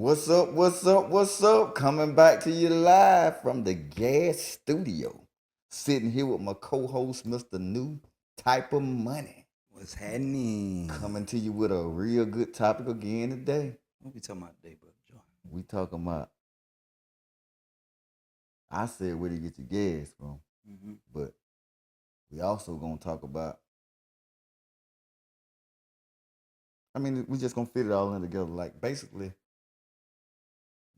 What's up? What's up? What's up? Coming back to you live from the Gas studio. Sitting here with my co-host, Mr. New Type of Money. What's happening? Coming to you with a real good topic again today. What we talking about today, brother Joe? We talking about, I said where to get your gas from, but we also gonna talk about, we just gonna fit it all in together. Like basically,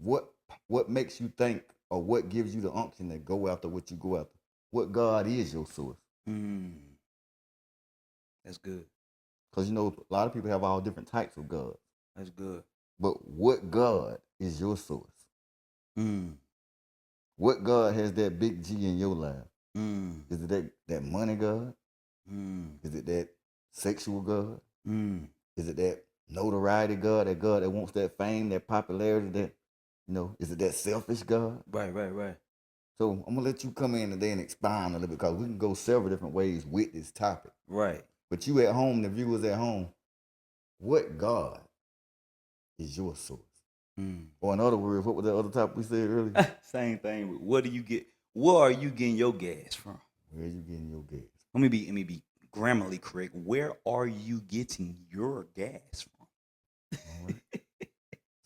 what what makes you think or what gives you the unction to go after what you go after? What God is your source? Mm. That's good. Because a lot of people have all different types of God. That's good. But what God is your source? Mm. What God has that big G in your life? Mm. Is it that money God? Mm. Is it that sexual God? Mm. Is it that notoriety God, that God that wants that fame, that popularity, is it that selfish God? Right. So I'm gonna let you come in today and expound a little bit because we can go several different ways with this topic. Right. But you at home, the viewers at home, what God is your source? Mm. Or in other words, what was the other topic we said earlier? Same thing. What do you get? Where are you getting your gas from? Where are you getting your gas? Let me be grammarly correct. Where are you getting your gas from? All right.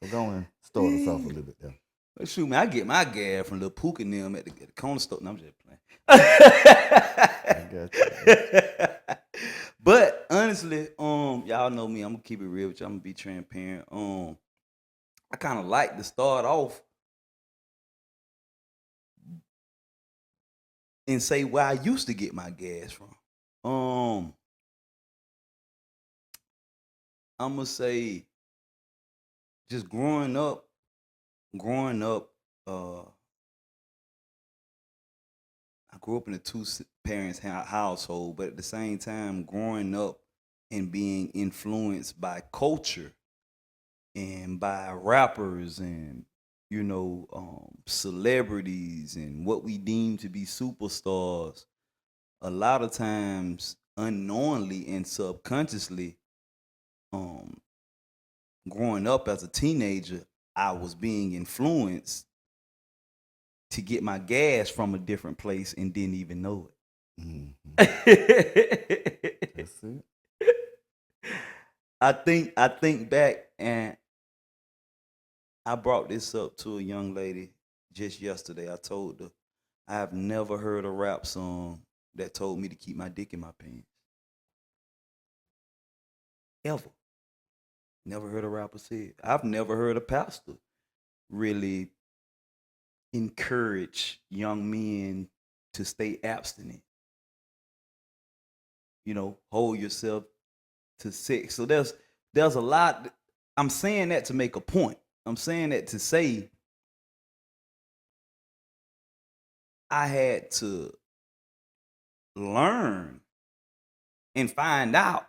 So go and start us off a little bit there. Well, shoot, man, I get my gas from Lil Pook and them at the corner store. No, I'm just playing. I got you. But honestly, y'all know me. I'm gonna keep it real with you. I'm gonna be transparent. I kind of like to start off and say where I used to get my gas from. I'm gonna say just growing up, uh, I grew up in a two parents household, but at the same time, growing up and being influenced by culture and by rappers and celebrities and what we deem to be superstars, a lot of times unknowingly and subconsciously, um, growing up as a teenager, I was being influenced to get my gas from a different place and didn't even know Mm-hmm. it. That's it. I think back and I brought this up to a young lady just yesterday. I told her I have never heard a rap song that told me to keep my dick in my pants. Ever. Never heard a rapper say it. I've never heard a pastor really encourage young men to stay abstinent. Hold yourself to sex. So there's a lot. I'm saying that to make a point. I'm saying that to say I had to learn and find out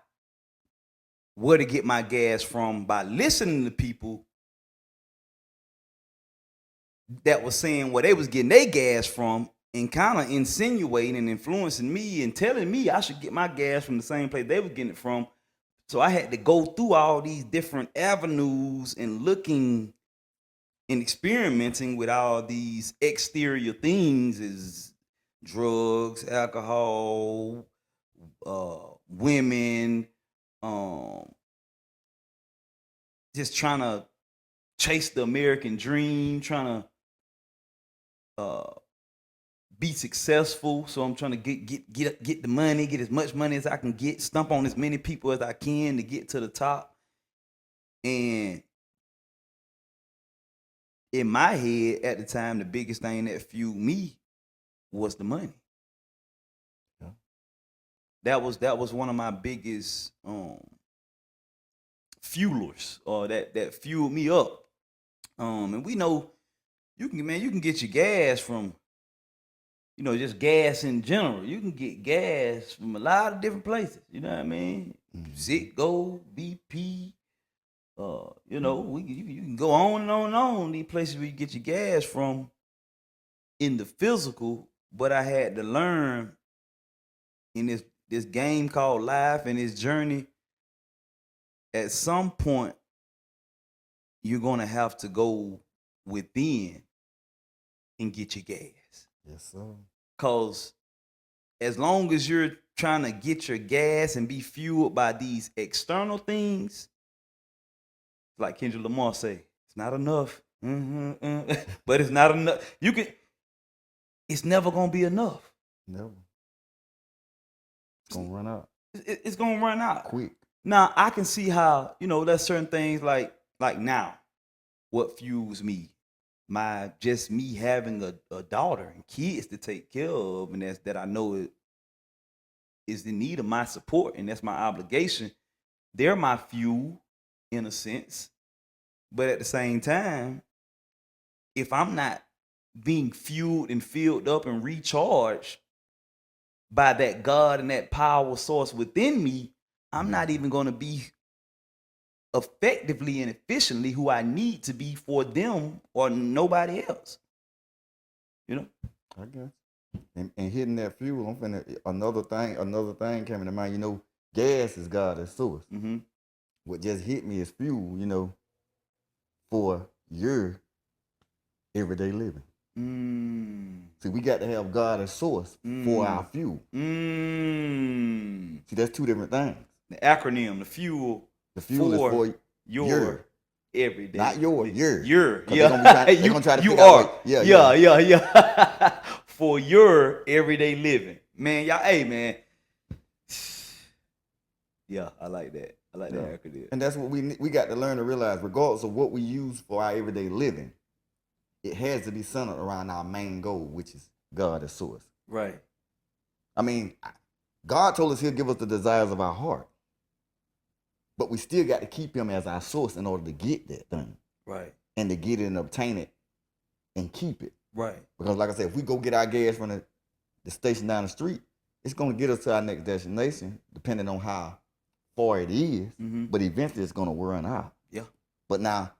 where to get my gas from by listening to people that was saying where they was getting their gas from and kind of insinuating and influencing me and telling me I should get my gas from the same place they were getting it from. So I had to go through all these different avenues and looking and experimenting with all these exterior things as drugs, alcohol, women, um, just trying to chase the American dream, trying to be successful. So I'm trying to get the money, get as much money as I can get, stump on as many people as I can to get to the top. And in my head at the time, the biggest thing that fueled me was the money. Yeah. That was one of my biggest fuelers, or that fueled me up. And we know you can get your gas from just gas in general. You can get gas from a lot of different places. You know what I mean? Mm-hmm. Citgo, BP. You can go on and on and on. These places where you get your gas from in the physical, but I had to learn in this game called life and this journey. At some point, you're gonna have to go within and get your gas. Yes, sir. Cause as long as you're trying to get your gas and be fueled by these external things, like Kendrick Lamar say, it's not enough. But it's not enough. It's never gonna be enough. Never. It's gonna run out It's gonna run out quick. Now I can see how there's certain things like now, what fuels me, just me having a daughter and kids to take care of, and that I know is in need of my support, and that's my obligation. They're my fuel, in a sense, but at the same time, if I'm not being fueled and filled up and recharged by that God and that power source within me, I'm not even going to be effectively and efficiently who I need to be for them or nobody else. I guess. And hitting that fuel, I'm finna another thing came into mind. Gas is God's source. Mm-hmm. What just hit me is fuel, for your everyday living. See, we got to have God as source for our fuel. See, that's two different things. The acronym, the fuel. The fuel is for your everyday. Not your. Your. Yeah. They're gonna try to you figure are. out. Yeah. For your everyday living. Man, y'all, hey, man. Yeah, I like that. I like that acronym. And that's what we got to learn to realize, regardless of what we use for our everyday living, it has to be centered around our main goal, which is God as source. Right. I mean, God told us he'll give us the desires of our heart. But we still got to keep him as our source in order to get that thing. Right. And to get it and obtain it and keep it. Right. Because like I said, if we go get our gas from the station down the street, it's going to get us to our next destination, depending on how far it is. Mm-hmm. But eventually it's going to run out. Yeah. But now,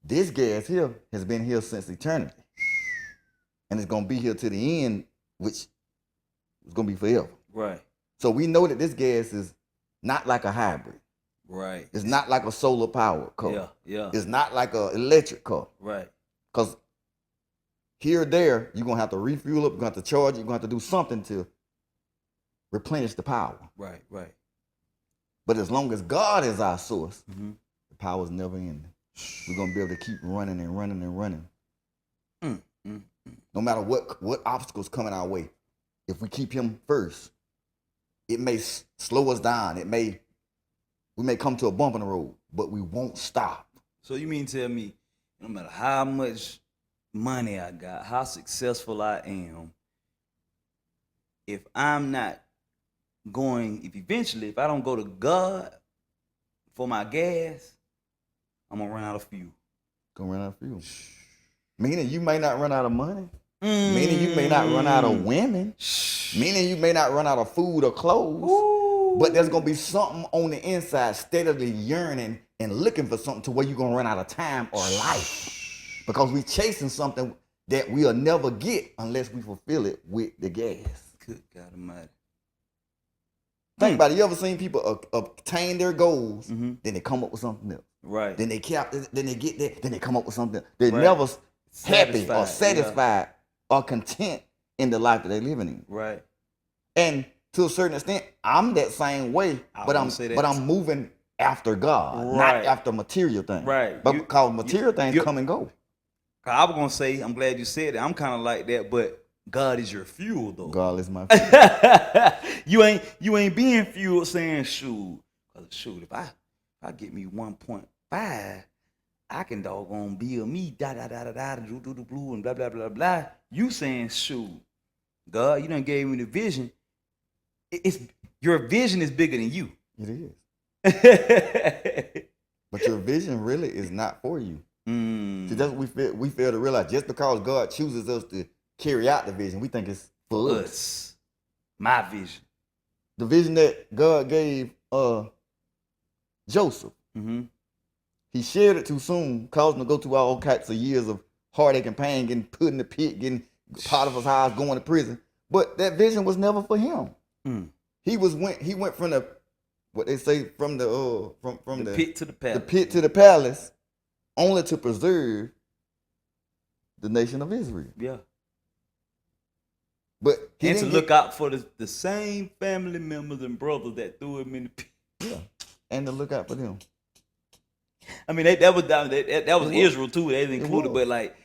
this gas here has been here since eternity. And it's going to be here to the end, which is going to be forever. Right. So we know that this gas is not like a hybrid. Right. It's not like a solar powered car. Yeah. It's not like an electric car. Right. Because here or there, you're going to have to refuel it, you're going to have to charge it, you're going to have to do something to replenish the power. Right. But as long as God is our source, mm-hmm. the power is never ending. We're going to be able to keep running and running and running. No matter what obstacles coming our way, if we keep him first, it may slow us down. We may come to a bump in the road, but we won't stop. So you mean tell me, no matter how much money I got, how successful I am, if I'm not if I don't go to God for my gas, I'm gonna run out of fuel. Gonna run out of fuel. Meaning you may not run out of money. Meaning you may not run out of women. Meaning you may not run out of food or clothes. Ooh. But there's going to be something on the inside steadily yearning and looking for something to where you're going to run out of time or life. Because we're chasing something that we'll never get unless we fulfill it with the gas. Good God Almighty. Think about it. You ever seen people obtain their goals, mm-hmm. then they come up with something else. Right. Then they get there, then they come up with something else. They're never happy or satisfied or content in the life that they're living in. Right. And to a certain extent, I'm that same way, but I'm moving after God, not after material things. Right. But because material things come and go. I was gonna say, I'm glad you said that. I'm kind of like that, but God is your fuel, though. God is my fuel. you ain't being fueled saying shoot, if I get me 1.5, I can doggone build me do the blue and blah blah blah blah. You saying shoot, God, you done gave me the vision. It's your vision is bigger than you. It is. But your vision really is not for you. See, that's what we fail to realize. Just because God chooses us to carry out the vision, we think it's for us. My vision. The vision that God gave Joseph. Mm-hmm. He shared it too soon, caused him to go through all types of years of heartache and pain, getting put in the pit, getting Potiphar's house, going to prison. But that vision was never for him. He went from the what they say from the pit to the palace. only to preserve the nation of Israel. Yeah. But he And to didn't look out for the same family members and brothers that threw him in the pit. yeah, and to look out for them. I mean, that was was. Israel too. They included, was. but like,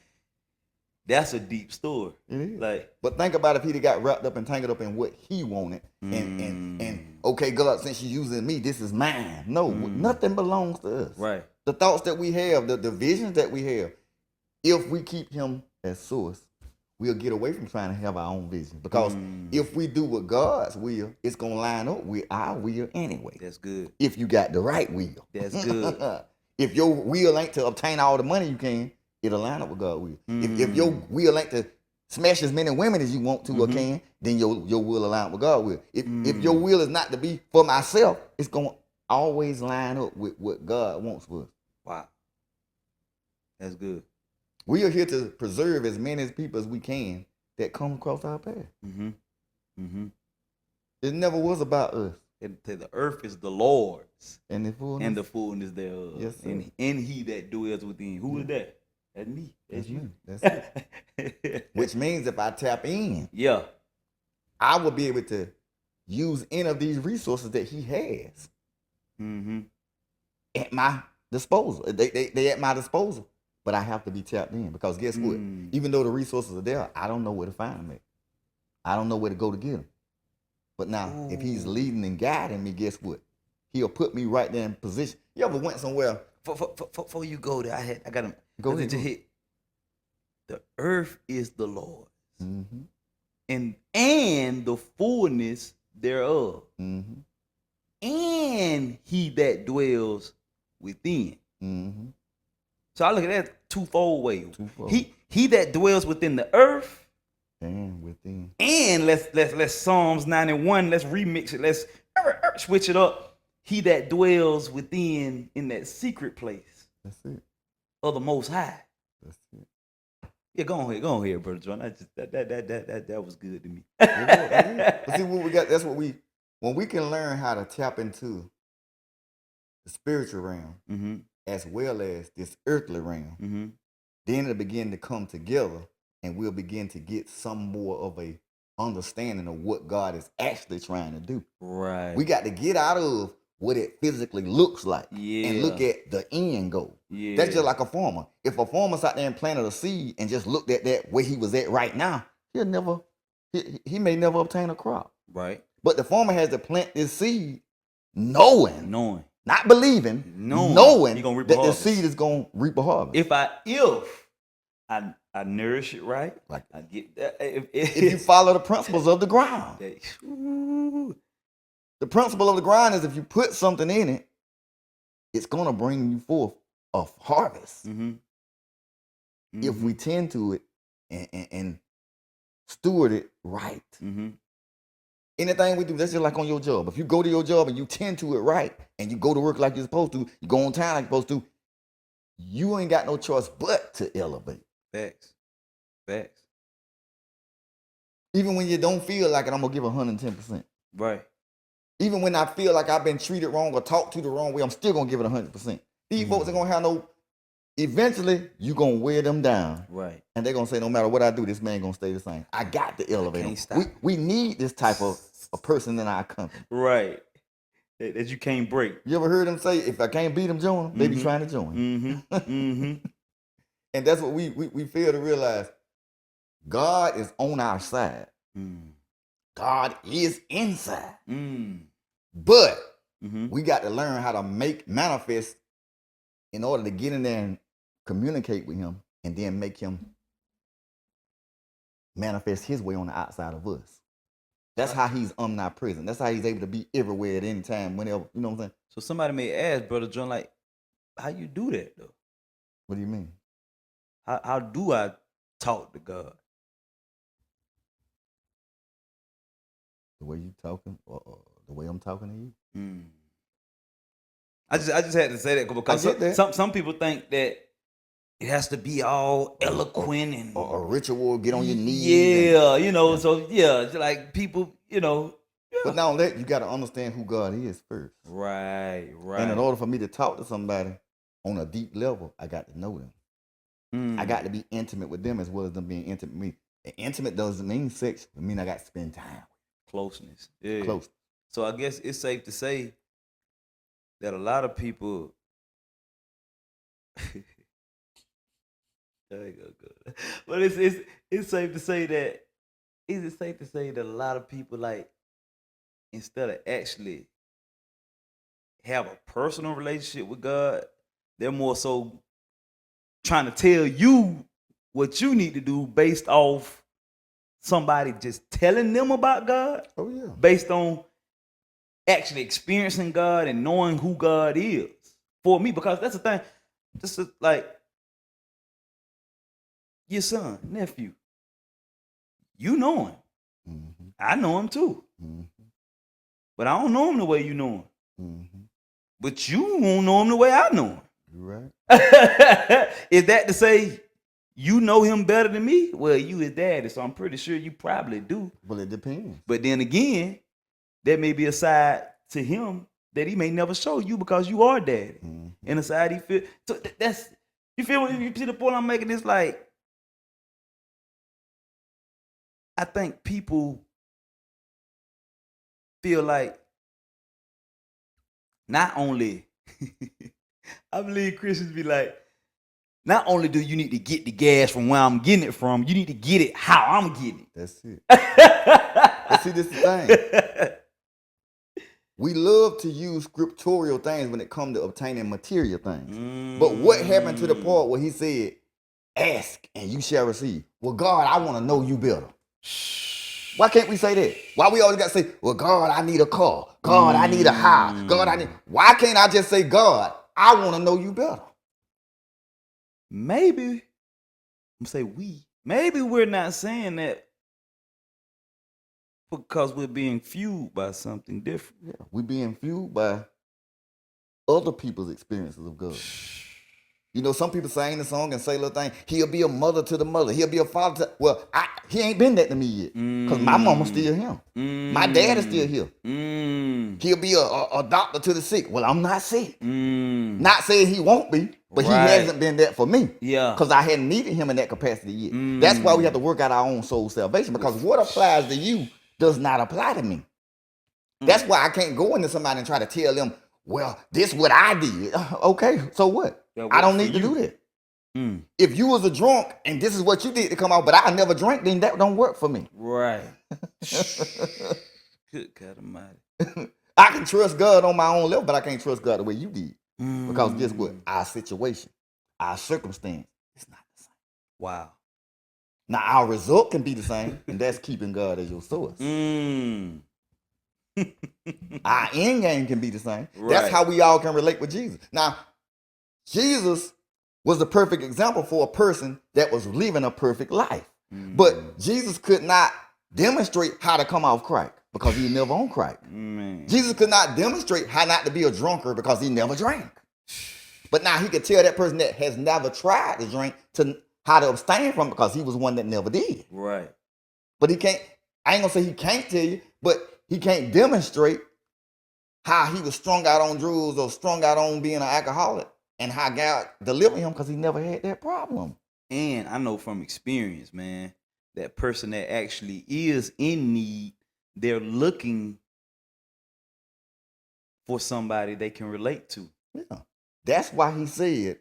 that's a deep story. It is. Like, but think about if he'd have got wrapped up and tangled up in what he wanted, and okay, God, since you're using me, this is mine. No, nothing belongs to us. right. The thoughts that we have, the visions that we have, if we keep him as source, we'll get away from trying to have our own vision. Because if we do what God's will, it's gonna line up with our will anyway. That's good. If you got the right will. That's good. If your will ain't to obtain all the money you can, it'll line up with God's will. If your will ain't to smash as many women as you want to or can, then your will align with God's will. If your will is not to be for myself, it's gonna always line up with what God wants for us. Wow. That's good. We are here to preserve as many people as we can that come across our path. It never was about us. The earth is the Lord's and the fullness thereof. Yes, sir. And he that dwells within. Who is that? That's me. That's you. That's it. Which means if I tap in, yeah, I will be able to use any of these resources that he has at my disposal. They at my disposal. But I have to be tapped in because guess what? Even though the resources are there, I don't know where to find them at. I don't know where to go to get them. But now, if he's leading and guiding me, guess what? He'll put me right there in position. You ever went somewhere? Before you go there, I got him. Go ahead. To hit. The earth is the Lord, and the fullness thereof, and he that dwells within. So I look at that twofold way. He that dwells within the earth. And within. And let's Psalms 91, let's remix it. Let's switch it up. He that dwells within in that secret place. That's it. Of the Most High. That's it. Yeah, go on here, Brother John. That was good to me. But see what we got, when we can learn how to tap into the spiritual realm as well as this earthly realm, then it'll begin to come together. And we'll begin to get some more of a understanding of what God is actually trying to do. Right. We got to get out of what it physically looks like and look at the end goal. Yeah. That's just like a farmer. If a farmer sat there and planted a seed and just looked at that where he was at right now, he may never obtain a crop. Right. But the farmer has to plant this seed knowing, not believing, knowing that the seed is going to reap a harvest. If I nourish it right. Like I get that. If you follow the principles of the ground. The principle of the ground is if you put something in it, it's going to bring you forth a harvest. If we tend to it and steward it right. Anything we do, that's just like on your job. If you go to your job and you tend to it right and you go to work like you're supposed to, you go on time like you're supposed to, you ain't got no choice but to elevate. Facts. Even when you don't feel like it, I'm going to give 110%. Right. Even when I feel like I've been treated wrong or talked to the wrong way, I'm still going to give it 100%. These folks ain't going to have eventually, you're going to wear them down. Right. And they're going to say, no matter what I do, this man going to stay the same. I got to elevate him. We need this type of a person in our company. Right. That you can't break. You ever heard them say, if I can't beat them, join them? They be trying to join. And that's what we fail to realize. God is on our side. God is inside. But we got to learn how to manifest in order to get in there and communicate with him and then make him manifest his way on the outside of us. That's how he's omnipresent. That's how he's able to be everywhere at any time, whenever. You know what I'm saying? So somebody may ask, Brother John, like, how you do that, though? What do you mean? How do I talk to God? The way you talking, or the way I'm talking to you? I just had to say that because some people think that it has to be all eloquent and or a ritual, get on your knees. Yeah, so like people, But not only that, you got to understand who God is first. Right. And in order for me to talk to somebody on a deep level, I got to know them. I got to be intimate with them as well as them being intimate with me. And intimate doesn't mean sex. It means I got to spend time. Closeness. Yeah. Close. So I guess it's safe to say that a lot of people. There you go. But it's safe to say that. Is it safe to say that a lot of people, like, instead of actually have a personal relationship with God, they're more so trying to tell you what you need to do based off somebody just telling them about God? Oh, yeah. Based on actually experiencing God and knowing who God is. For me, because that's the thing. Just like your son, nephew. You know him. Mm-hmm. I know him too. Mm-hmm. But I don't know him the way you know him. Mm-hmm. But you won't know him the way I know him. You're right. Is that to say you know him better than me? Well, you his daddy, so I'm pretty sure you probably do. Well, it depends. But then again, there may be a side to him that he may never show you because you are daddy. Mm-hmm. And a side he feel. So that's, you feel, you see the point I'm making? It's like, I think people feel like not only, I believe Christians be like, not only do you need to get the gas from where I'm getting it from, you need to get it how I'm getting it. That's it. But see, this is the thing. We love to use scriptural things when it comes to obtaining material things. But what happened to the part where he said, ask and you shall receive? Well, God, I want to know you better. Why can't we say that? Why we always got to say, well, God, I need a car. God, I need a house. God, I need. Why can't I just say, God, I want to know you better? Maybe, I'm gonna say maybe we're not saying that because we're being fueled by something different. Yeah, we're being fueled by other people's experiences of God. You know, some people sing the song and say little thing. He'll be a mother to the mother. He'll be a father to, well, he ain't been that to me yet. Because my mama's still him. My dad is still here. He'll be a doctor to the sick. Well, I'm not sick. Not saying he won't be, but he hasn't been that for me. Yeah. Because I hadn't needed him in that capacity yet. That's why we have to work out our own soul salvation. Because what applies to you does not apply to me. That's why I can't go into somebody and try to tell them, well, this is what I did. Okay, so what? I don't need to do that. If you was a drunk and this is what you did to come out, but I never drank, then that don't work for me. Right. Good God Almighty. I can trust God on my own level, but I can't trust God the way you did. Because guess what? Our situation, our circumstance, it's not the same. Wow. Now, our result can be the same, and that's keeping God as your source. Our end game can be the same. Right. That's how we all can relate with Jesus. Now, Jesus was the perfect example for a person that was living a perfect life. But Jesus could not demonstrate how to come off crack because he never on crack. Jesus could not demonstrate how not to be a drunkard because he never drank. But now he could tell that person that has never tried to drink to how to abstain from it because he was one that never did. Right. But he can't, I ain't gonna say he can't tell you, but he can't demonstrate how he was strung out on drugs or strung out on being an alcoholic and how God delivered him because he never had that problem. And I know from experience, man, that person that actually is in need, they're looking for somebody they can relate to. Yeah. That's why he said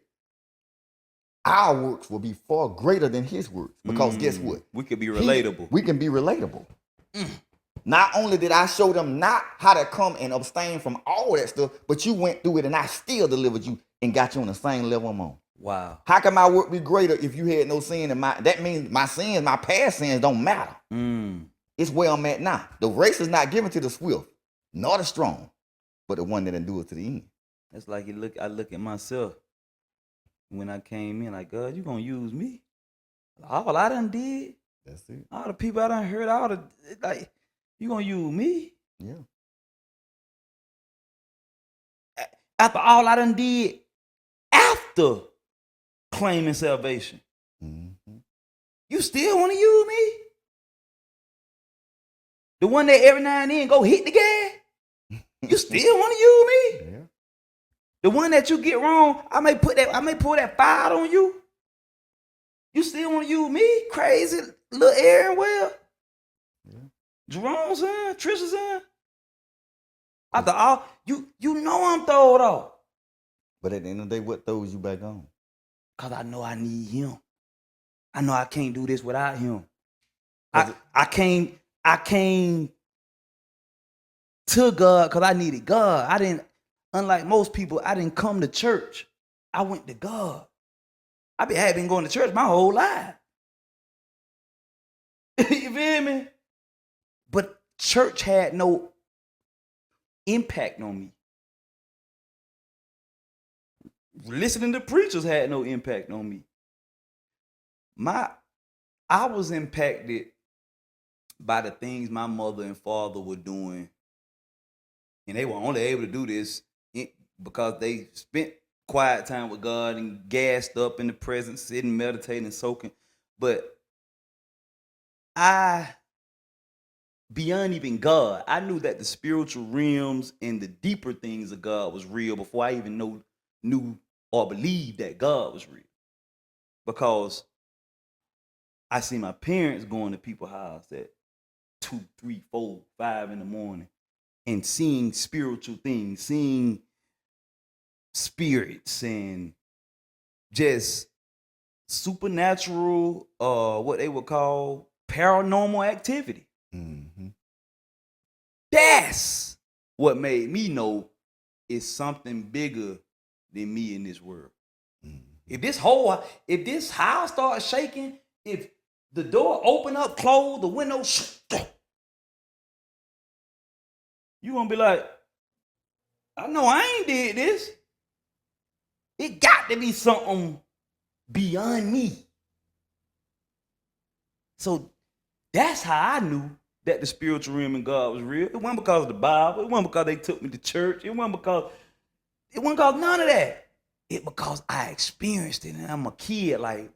our works will be far greater than his works. Because guess what? We could be relatable. We can be relatable. Not only did I show them not how to come and abstain from all that stuff, but you went through it and I still delivered you and got you on the same level I'm on. Wow. How can my work be greater if you had no sin in that means my sins, my past sins don't matter. It's where I'm at now. The race is not given to the swift, nor the strong, but the one that endures to the end. That's like I look at myself when I came in, like, God, you gonna use me? All I done did. That's it. All the people I done heard, all the, like, you gonna use me? Yeah. After all I done did, after claiming salvation, you still want to use me? The one that every now and then go hit the gas? You still want to use me? Yeah. The one that you get wrong, I may pull that fire on you. You still want to use me? Crazy little Aaron Well. Yeah. Jerome's son, Trisha's son. After all, you know I'm throwed off. But at the end of the day, what throws you back on? Cause I know I need him. I know I can't do this without him. 'Cause I came to God because I needed God. I didn't, unlike most people, I didn't come to church. I went to God. I had been going to church my whole life. You feel me? But church had no impact on me. Listening to preachers had no impact on me. I was impacted by the things my mother and father were doing. And they were only able to do this because they spent quiet time with God and gassed up in the presence, sitting, meditating, and soaking. But beyond even God, I knew that the spiritual realms and the deeper things of God was real before I even knew or believed that God was real. Because I see my parents going to people's house at 2, 3, 4, 5 in the morning and seeing spiritual things, seeing spirits and just supernatural, what they would call paranormal activity. Mm-hmm. That's what made me know it's something bigger than me in this world. Mm-hmm. If this house starts shaking, if the door open up, close, the window, you gonna be like, I know I ain't did this. It got to be something beyond me. So that's how I knew that the spiritual realm in God was real. It wasn't because of the Bible. It wasn't because they took me to church. It wasn't because none of that. It because I experienced it and I'm a kid like,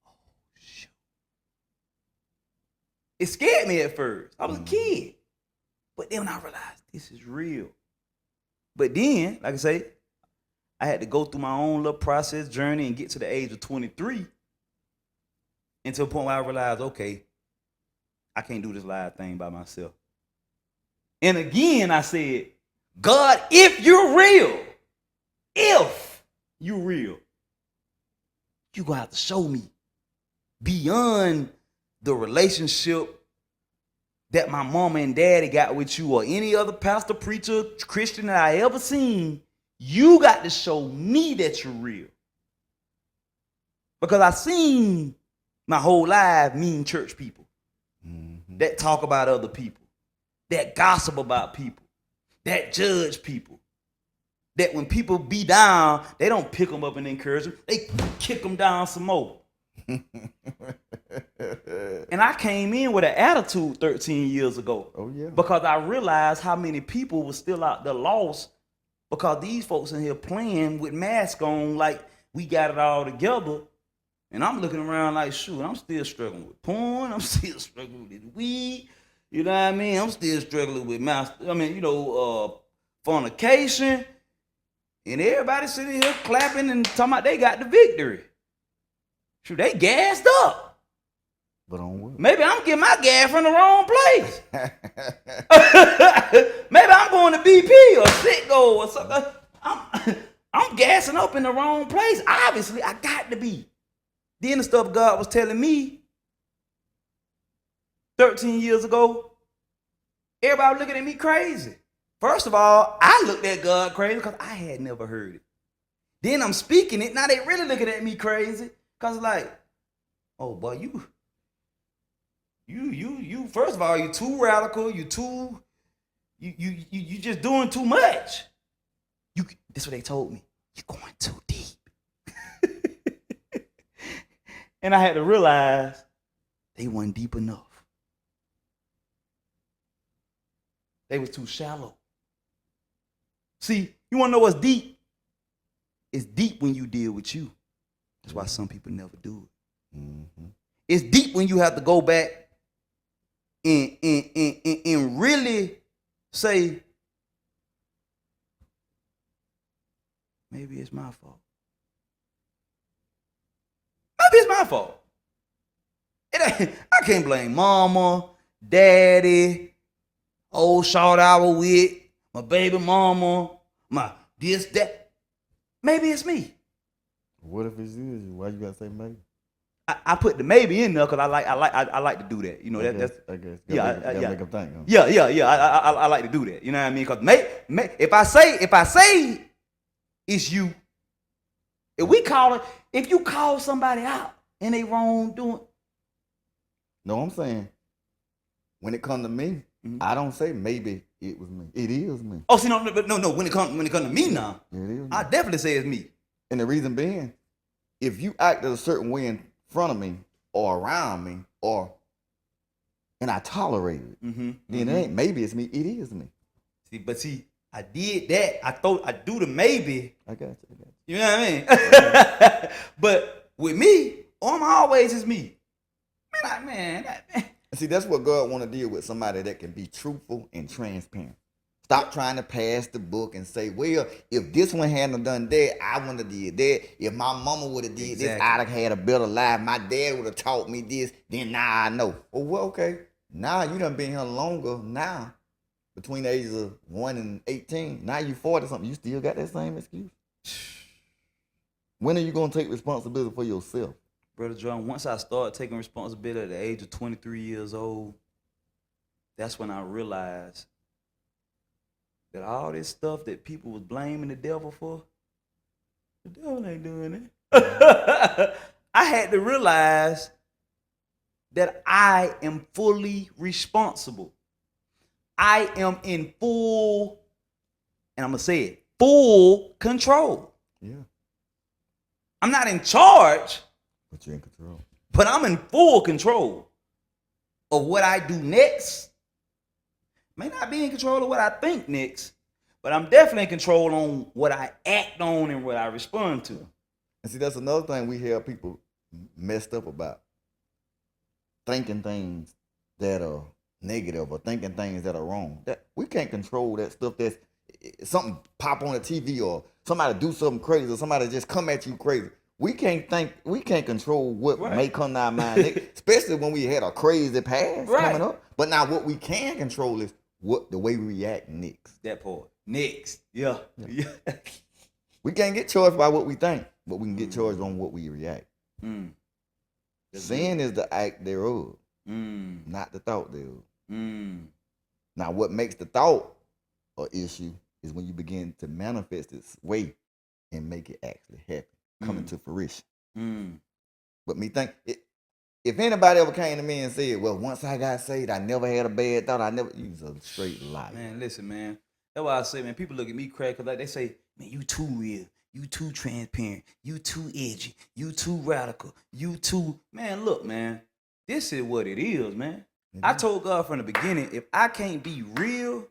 oh, shoot. It scared me at first. I was a kid. But then when I realized this is real. But then, like I say, I had to go through my own little process journey and get to the age of 23 until a point where I realized, okay, I can't do this live thing by myself. And again, I said, God, if you're real, you're going to have to show me beyond the relationship that my mama and daddy got with you or any other pastor, preacher, Christian that I ever seen. You got to show me that you're real. Because I seen my whole life mean church people that talk about other people, that gossip about people, that judge people, that when people be down, they don't pick them up and encourage them. They kick them down some more. And I came in with an attitude 13 years ago. Oh, yeah. Because I realized how many people were still out there lost because these folks in here playing with masks on like we got it all together. And I'm looking around like, shoot, I'm still struggling with porn. I'm still struggling with weed. You know what I mean? I'm still struggling with fornication. And everybody sitting here clapping and talking about they got the victory. Shoot, they gassed up. But on what? Maybe I'm getting my gas from the wrong place. Maybe I'm going to BP or Citgo or something. I'm gassing up in the wrong place. Obviously, I got to be. Then the stuff God was telling me 13 years ago, everybody looking at me crazy. First of all, I looked at God crazy because I had never heard it. Then I'm speaking it. Now they really looking at me crazy because like, oh boy, you first of all, you too radical. You just doing too much. That's what they told me. You're going too deep. And I had to realize they weren't deep enough. They was too shallow. See, you want to know what's deep? It's deep when you deal with you. That's why some people never do it. Mm-hmm. It's deep when you have to go back and really say, maybe it's my fault. Maybe it's my fault. I can't blame mama, daddy, old short I was with, my baby mama, my this, that. Maybe it's me. What if it's you? Why you gotta say maybe? I put the maybe in there because I like to do that. You know, that's I guess. yeah. Make them think. Huh? Yeah. I like to do that. You know what I mean? Because if I say it's you, if you call somebody out and they wrongdoing. No, I'm saying when it comes to me, I don't say maybe it was me. It is me. Oh, see, no. When it comes to me now, It is me. I definitely say it's me. And the reason being, if you acted a certain way in front of me or around me, and I tolerate it, then it ain't maybe it's me. It is me. See, I did that. I do the maybe. I got you. You know what I mean? But with me, always is me. Man. See, that's what God want to deal with, somebody that can be truthful and transparent. Stop trying to pass the book and say, well, if this one hadn't done that, I wouldn't have did that. If my mama would have did this, I'd have had a better life. My dad would have taught me this. Then now I know. Well, okay. Now you done been here longer now, between the ages of 1 and 18. Now you 40 something. You still got that same excuse. When are you going to take responsibility for yourself? Brother John, once I started taking responsibility at the age of 23 years old, that's when I realized that all this stuff that people was blaming the devil for, the devil ain't doing it. I had to realize that I am fully responsible. I am in full, and I'm going to say it, full control. Yeah. I'm not in charge. But you're in control. But I'm in full control of what I do next. May not be in control of what I think next, but I'm definitely in control on what I act on and what I respond to. And see, that's another thing we hear people messed up about. Thinking things that are negative or thinking things that are wrong. That we can't control that stuff. That's something pop on the TV or somebody do something crazy or somebody just come at you crazy. We can't control what may come to our mind, especially when we had a crazy past coming up. But now what we can control is the way we react next. That part. Next. Yeah. We can't get charged by what we think, but we can get charged on what we react. Sin is the act thereof, not the thought thereof. Now what makes the thought an issue is when you begin to manifest its way and make it actually happen. Coming to fruition. But me think if anybody ever came to me and said, well, once I got saved, I never had a bad thought. You was a straight liar. Man, listen, man. That's why I say, man, people look at me crack because like they say, man, you too real. You too transparent. You too edgy. You too radical. You too, man, look, man. This is what it is, man. I told God from the beginning, if I can't be real,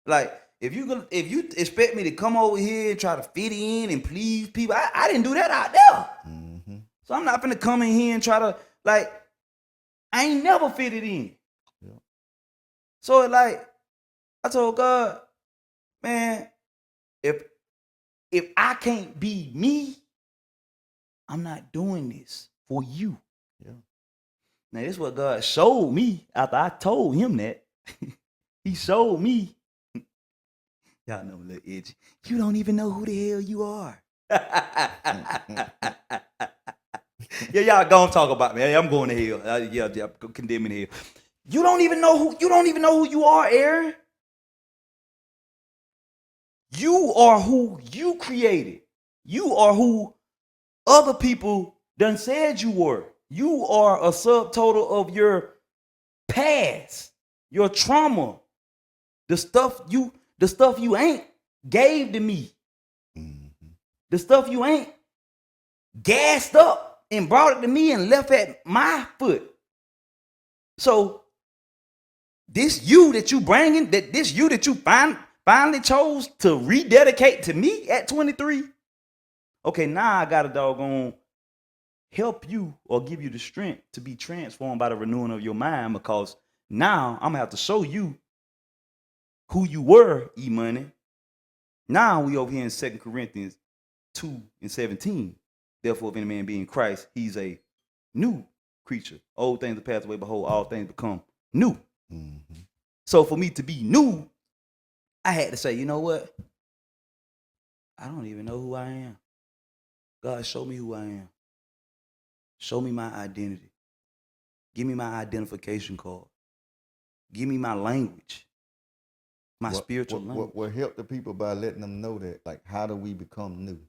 like, if you expect me to come over here and try to fit in and please people, I didn't do that out there. So I'm not finna come in here and try to, like, I ain't never fitted in. Yeah. So like, I told God, man, if I can't be me, I'm not doing this for you. Yeah. Now this is what God showed me after I told him that. He showed me. Y'all know a little edgy. You don't even know who the hell you are. Yeah, y'all gonna talk about me. I'm going to hell. Yeah, I'm condemning hell. You don't even know who you are, Aaron. You are who you created. You are who other people done said you were. You are a subtotal of your past, your trauma, the stuff you ain't gave to me. The stuff you ain't gassed up and brought it to me and left at my foot. So this you that you bringing, this you that you finally chose to rededicate to me at 23. Okay, now I gotta doggone help you or give you the strength to be transformed by the renewing of your mind, because now I'm gonna have to show you who you were, E-Money, Now we over here in 2 Corinthians 2:17. Therefore, if any man be in Christ, he's a new creature. Old things have passed away, behold, all things become new. Mm-hmm. So for me to be new, I had to say, you know what? I don't even know who I am. God, show me who I am. Show me my identity. Give me my identification card. Give me my language, my spiritual language. What help the people by letting them know that, like, how do we become new?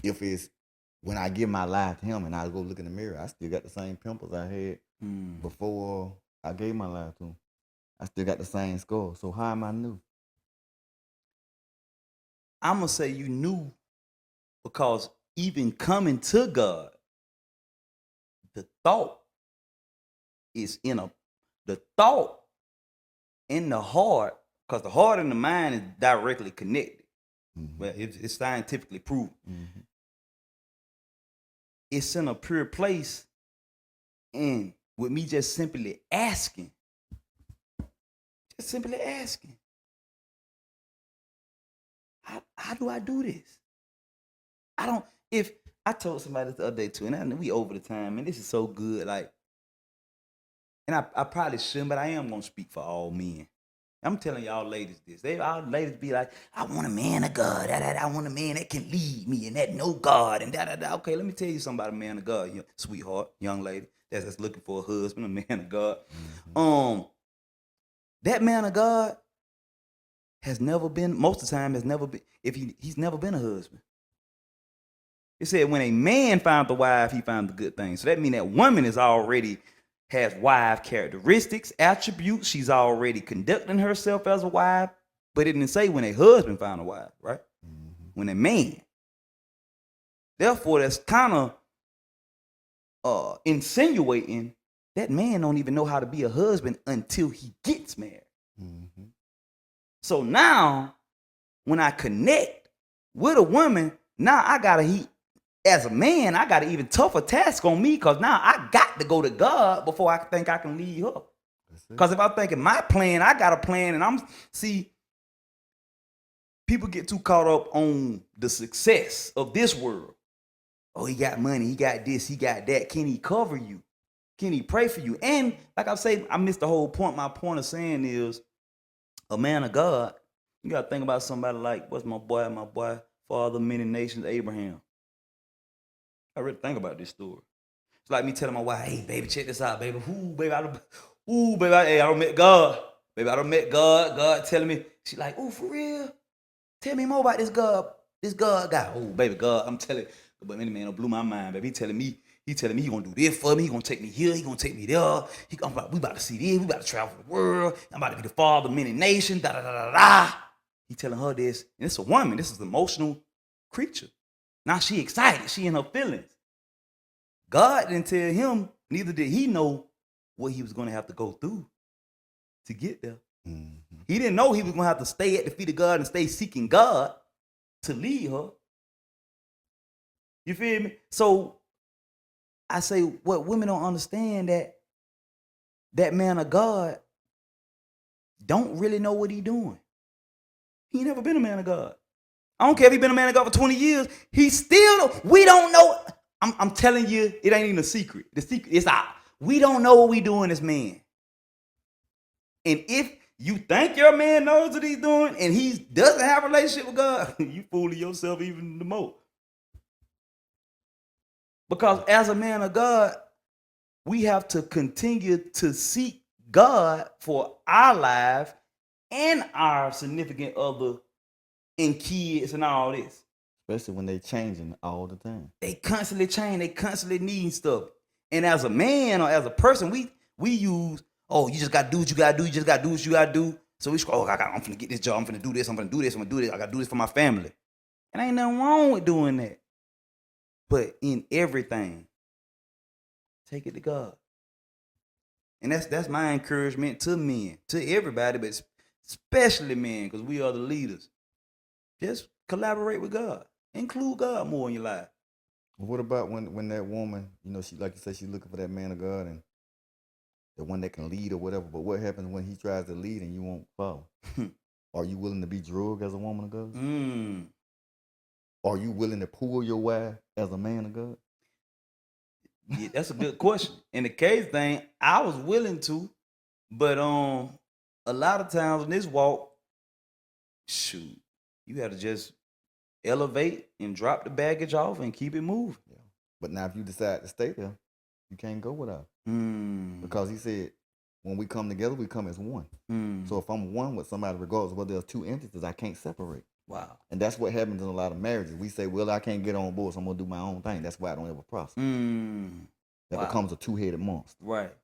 If it's when I give my life to him and I go look in the mirror, I still got the same pimples I had before I gave my life to him. I still got the same scar. So how am I new? I'm going to say you new because even coming to God, the thought is the thought in the heart, because the heart and the mind is directly connected. Mm-hmm. Well, it's scientifically proven. Mm-hmm. It's in a pure place, and with me just simply asking, how do I do this? If I told somebody the other day too, and we over the time, and this is so good, like, and I probably shouldn't, but I am gonna speak for all men. I'm telling y'all ladies this. All ladies be like, I want a man of God. I want a man that can lead me and that know God and da. Okay, let me tell you something about a man of God, sweetheart, young lady that's looking for a husband, a man of God. Mm-hmm. That man of God has never been, most of the time has never been, if he's never been a husband. It said when a man found the wife, he found the good thing. So that means that woman is already has wife characteristics, attributes. She's already conducting herself as a wife. But it didn't say when a husband found a wife, right? Mm-hmm. When a man. Therefore, that's kind of insinuating that man don't even know how to be a husband until he gets married. Mm-hmm. So now, when I connect with a woman, now I gotta as a man, I got an even tougher task on me because now I got to go to God before I think I can lead her. Because if I'm thinking my plan, I got a plan, and people get too caught up on the success of this world. Oh, he got money, he got this, he got that. Can he cover you? Can he pray for you? And like I say, I missed the whole point. My point of saying is, a man of God, you got to think about somebody like, what's my boy, father of many nations, Abraham. I really think about this story. It's like me telling my wife, hey, baby, check this out, baby. I don't met God. Baby, I don't met God. God telling me. She like, oh, for real? Tell me more about this God guy. Oh, baby, God, I'm telling you. But man, it blew my mind, baby. He telling me he gonna do this for me. He gonna take me here. He gonna take me there. We about to see this. We about to travel the world. I'm about to be the father of many nations. Da da da da da. He telling her this, and it's a woman. This is an emotional creature. Now she excited. She in her feelings. God didn't tell him, neither did he know what he was going to have to go through to get there. Mm-hmm. He didn't know he was going to have to stay at the feet of God and stay seeking God to lead her. You feel me? So I say what women don't understand, that man of God don't really know what he doing. He never been a man of God. I don't care if he been a man of God for 20 years. We don't know. I'm telling you, it ain't even a secret. The secret is out. We don't know what we doing as men. And if you think your man knows what he's doing and he doesn't have a relationship with God, you fooling yourself even the more. Because as a man of God, we have to continue to seek God for our life and our significant other and kids and all this. Especially when they changing all the time. They constantly change. They constantly need stuff. And as a man or as a person, we use, oh, you just got to do what you got to do. You just got to do what you got to do. So we scroll, I'm finna get this job. I'm finna do this. I'm finna do this. I'm finna do this. I got to do this for my family. And ain't nothing wrong with doing that. But in everything, take it to God. And that's my encouragement to men, to everybody, but especially men, because we are the leaders. Just collaborate with God. Include God more in your life. What about when that woman, she, like you said, she's looking for that man of God and the one that can lead or whatever, but what happens when he tries to lead and you won't follow? Are you willing to be drugged as a woman of God? Mm. Are you willing to pull your wife as a man of God? Yeah, that's a good question. In the case thing, I was willing to, but a lot of times in this walk, shoot, you have to just elevate and drop the baggage off and keep it moving. Yeah. But now if you decide to stay there, you can't go without. Because he said, when we come together, we come as one. So if I'm one with somebody, regardless of whether there's two entities, I can't separate. Wow. And that's what happens in a lot of marriages. We say, well, I can't get on board, so I'm going to do my own thing. That's why I don't ever prosper. That becomes a two-headed monster. Right.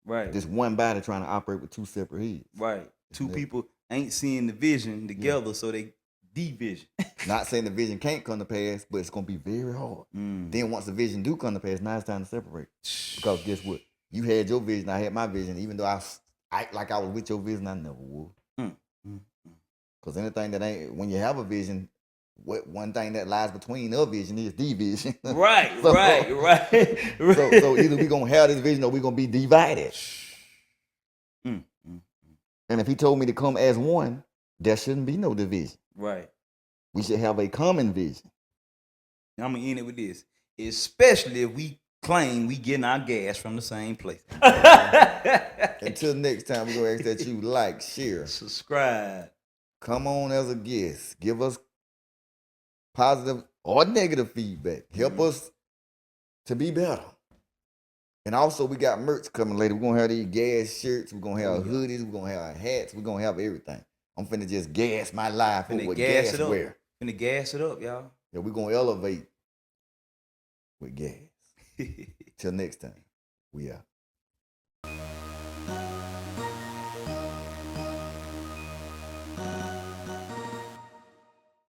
Right. This one body trying to operate with two separate heads. Right. Two people ain't seeing the vision together, so they division. Not saying the vision can't come to pass, but it's going to be very hard. Then once the vision do come to pass, now it's time to separate. Because guess what? You had your vision, I had my vision. Even though I act like I was with your vision, I never would. Because anything that ain't, when you have a vision, one thing that lies between a vision is the vision. Right, so, right. So either we're going to have this vision or we're going to be divided. And if he told me to come as one, there shouldn't be no division. Right. We should have a common vision. I'm going to end it with this. Especially if we claim we getting our gas from the same place. Until next time, we're going to ask that you like, share, subscribe. Come on as a guest. Give us positive or negative feedback. Help us to be better. And also, we got merch coming later. We're going to have these gas shirts. We're going to have hoodies. We're going to have hats. We're going to have everything. I'm finna just gas my life up with gas wear. Finna gas it up, y'all. Yeah, we're going to elevate with gas. Till next time, we out.